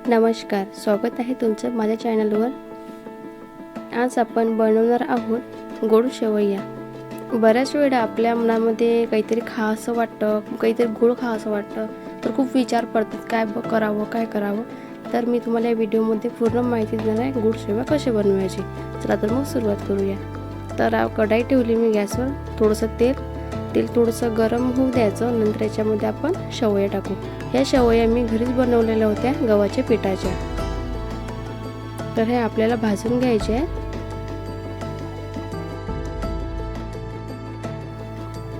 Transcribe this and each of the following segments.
नमस्कार, स्वागत आहे तुमचं माझ्या चॅनलवर। आज आपण बनवणार आहोत गोड शेवया। बऱ्याच वेळा आपल्या मनामध्ये काहीतरी खावंसं वाटतं, काहीतरी गोड खावंसं वाटतं, तर खूप विचार पडतात काय करावं। तर मी तुम्हाला या व्हिडिओमध्ये पूर्ण माहिती देणार आहे गोड शेवया कसे बनवायचे। चला तर मग सुरुवात करूया। तर कढाई ठेवली मी गॅसवर, थोडंसं तेल थोडंसं गरम होऊ द्यायचं। नंतर याच्यामध्ये आपण शेवया टाकू। या शेवया मी घरीच बनवलेल्या होत्या गव्हाच्या पिठाच्या। तर हे आपल्याला भाजून घ्यायचे आहे।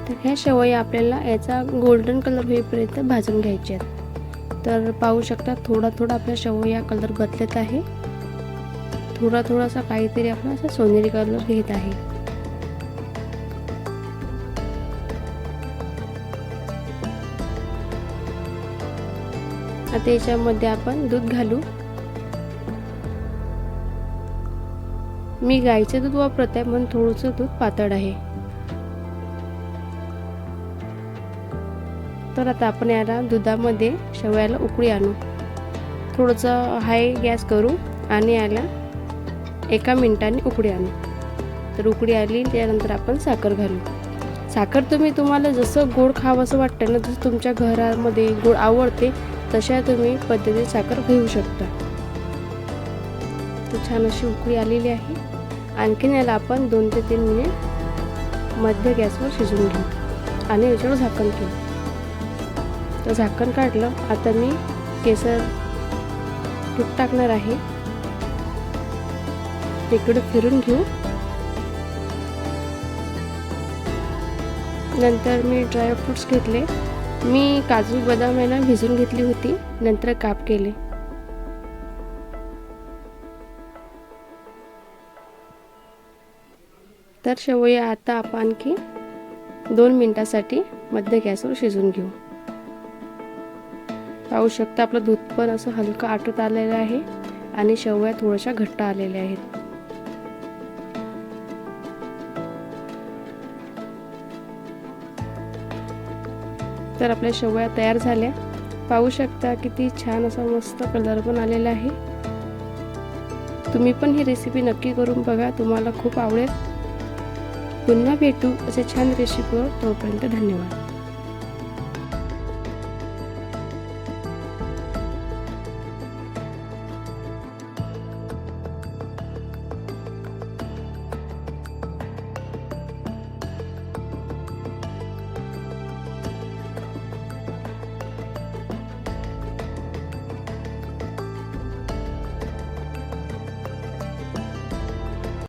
तर ह्या शेवया आपल्याला याचा गोल्डन कलर होईपर्यंत भाजून घ्यायचे आहेत। तर पाहू शकता थोडा आपल्या शेवया कलर बदलत आहे। थोडासा काहीतरी आपण असा सोनेरी कलर घेत आहे। आता याच्यामध्ये आपण दूध घालू। मी गाईचे दूध वापरत आहे, म्हणून थोडंसं दूध पातळ आहे। तर आता आपण याला दुधामध्ये शेवयाला उकळी आणू। थोडंसं हाय गॅस करू आणि याला 1 मिनिटाने उकळी आणू। तर उकळी आली त्यानंतर आपण साखर घालू। साखर तुम्हाला जसं गोड खावंसं वाटतं ना, जसं तुमच्या घरामध्ये गोड आवडते तशा तुम्ही पद्धतीने साखर घेऊ शकता। तर छान अशी उकळी आलेली आहे। आणखीन याला आपण 2 ते 3 मिनिट मध्य गॅसवर शिजवून घेऊ आणि याच्यावर झाकण ठेवू। तर झाकण काढलं। आता मी केसर तूप टाकणार आहे। इकडे फिरून घेऊ। नंतर मी ड्राय फ्रूट्स घेतले। मी काजू बदाम याला भिजून घेतली होती, नंतर काप केले। तर शेवया आता आपण आणखी 2 मिनिटांसाठी मध्य गॅसवर शिजवून घेऊ। पाहू शकता आपलं दूध पण असं हलकं आटत आलेलं आहे आणि शेवया थोड्याशा घट्ट आलेल्या आहेत। तर आपल्या शेवया तयार झाल्या। पाहू शकता किती छान असा मस्त कलर पण आलेला आहे। तुम्ही पण ही रेसिपी नक्की करून बघा, तुम्हाला खूप आवडेल। पुन्हा भेटू असे छान रेसिपीवर। तोपर्यंत धन्यवाद।